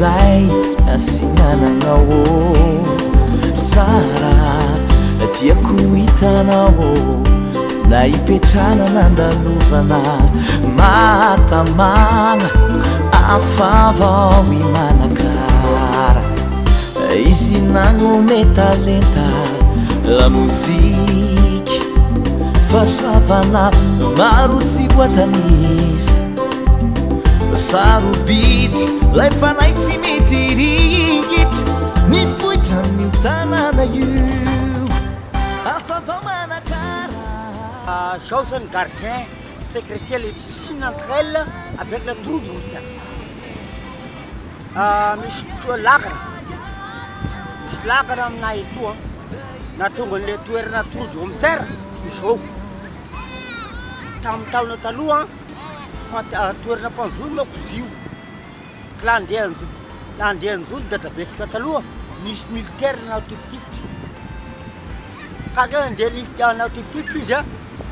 zay asinananao sara tiako hitanao na ipetrana nandalovana matamana afavao imanakara izy nanome talenta la musique fasoavana maro tsy voatanisa sarobity lay fanay tsy mety rigitra nipoitra ny tanàna io afavao manakara. Zao zany gardien secrétaire les piscines entre elles avec la trou de routière. Misy lakana misy lakana aminay etoa na tonga an'le toerana trou de routière izao tamin'ny taona taloha toerana mpanjono mako zio ka landehanjolo dadabesika taloha misy militaire naotiftifitra ka ka andeha naotiftifitra izy a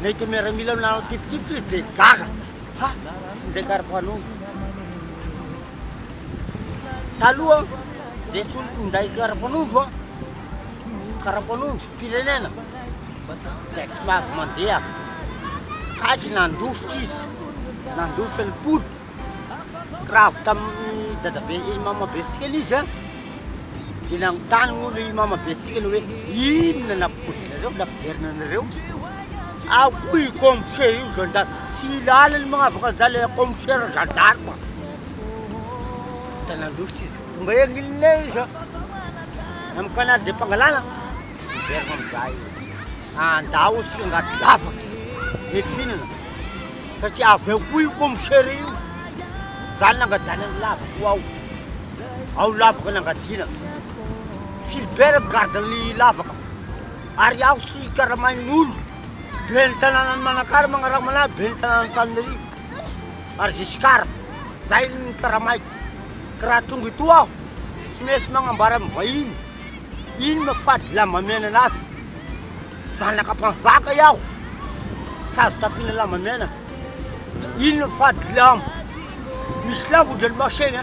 nahita miaramila amina naotiftifitra izy dia gaga ha sy ndeha karapanondro taloha zay solo minday karapanondro pirenena dia sy mahazo mandeha kaky nandositra izy nandositra ny pody raha avy tamin'ny dadabe mamabesika izy a dia nanontany olo mamabesika ny hoe inona napody anareo napiverina anareo ako i commissaire io gendarme sy ilalany magnavaka an'izany le commissaire gendarme dia nandositra izy tonga egnilinay izy a amin'ny canal de Pangalana miverina amizay izy andao sika angaty lavaky efinana satria avy eo koa io commissaire io zany nangadany any lavako ao lavaka nangadina Philbert gardany lavaka ary aho sy karamain'olo be ny tanàna ny Manakara magnaraka manahy be ny tanàna ny Tananarivo ary Giscard zay ny karamaiko ka raha tonga etoa aho sy mesy magnambara amin'ny vahiny ino mafady lambamena anazy zanaka mpanzaka iaho sazo tafina lambamena ino mafady lambo misy lambo ndranomasegna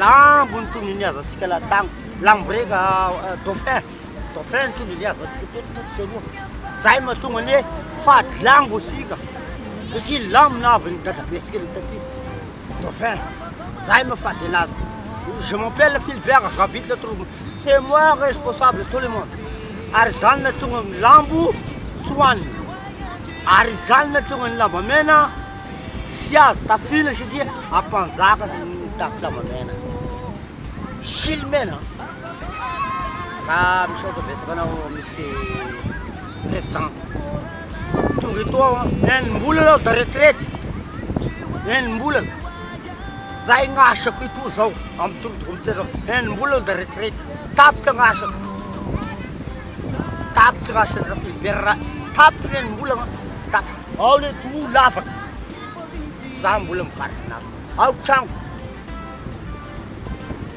lambo nytony ny azantsika latagno lambo reka dauphin nytony ny azantsika totototeroa zay mahatonga ny hoe fady lambo asika satria lambo nahavy ny dadabesika ny taty dauphin zay mafady anazy. Je m'appelle Philbert, j'habite le trou. C'est moi responsable de tout le monde. Arizal na tonga ny lambo soany ary zany na tonga ny lambamena sy azo tafila satria ampanjaka ny tafy lambamena silmena ka misaotra betsaka anao misy président tonga etoa enim-bolana aho da retraite enim-bolana zay gn'asako etoa zao amin'ny torotokomitsy enim-bolana da retraite tapitra gn'asako tapitra gn'asany raha Philbert tapitra enim-bolana tapitra ao le to lafaka za mbola mivarika anazy ao tragno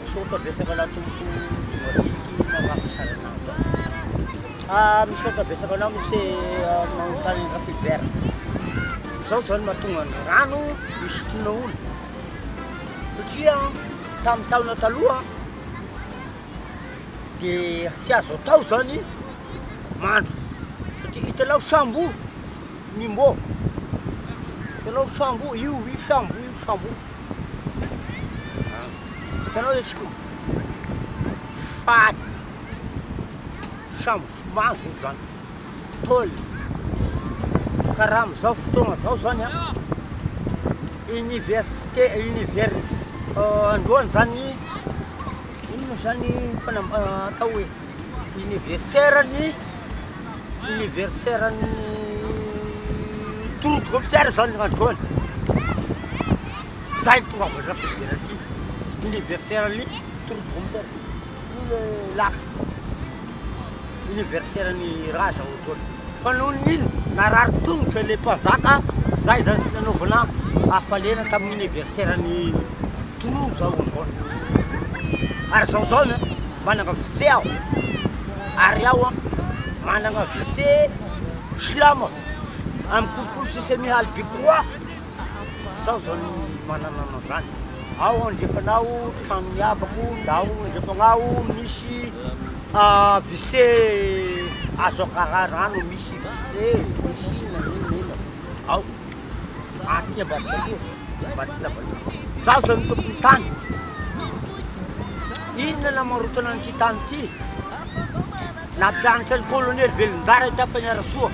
misaotra betsaka anao tompoko matiky navaka sara anazy misaotra betsaka anao misy manontany raha Philbert zao zany mahatonga ny rano misitona olo satria tamin'ny taona taloha dia sy azo atao zany mandro satria hitanao sambo nimbo hitanao sambo io sambo hitanao esiko fady sambo somazy io zany toly karaha am'izao fotoagna zao zany a université androany zany inona zany atao hoe anniversaire ny torotokomitsara zany androany zay tonga Philbert aty anniversaire ny torotokomitsara le laka anniversaire ny raha zao otrony fa noho n'ino narary tongotra le mpanzaka zay zany sy nanaovana hafalena tamin'ny anniversaire ny toro zao androany ary zao manana vise aho ary aho manana vise slama amin'ny kolokolo sisy mihaly bikroa zao manana anao zany ao andrefanao trano miabako da ao andrefagnao misy wc azo akara rano misy wc misy inona ao atia zaho zany tompony tany inona namarotana an'ity tany ity nampianatra ny kolonely Velonjara ita Fianarantsoa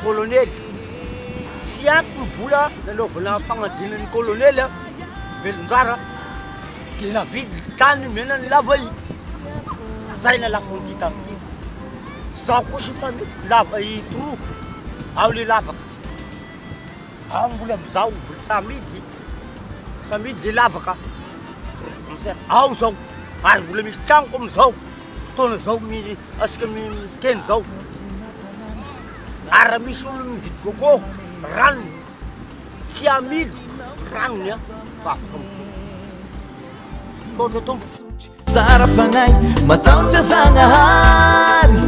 kolonely sy ampy ny vola nanaovana fagnadinan'ny kolonely Velonjara dia navidy tany menany lava i zay nalafo an'ity tany ity zaho kosa fa lava i toro ao le lavaka ao mbola amizao mbola samidy le lavaka ao zao ary mbola misy tranoko amizao fotoana zao asika miteny zao ary misy olo mividy coco ranony 6 000 ranony fa afaka sotra tompo Sara fanay mataontra Zagnahary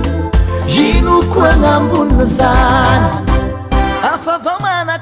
ino koa gn'ambonina zany afavao mana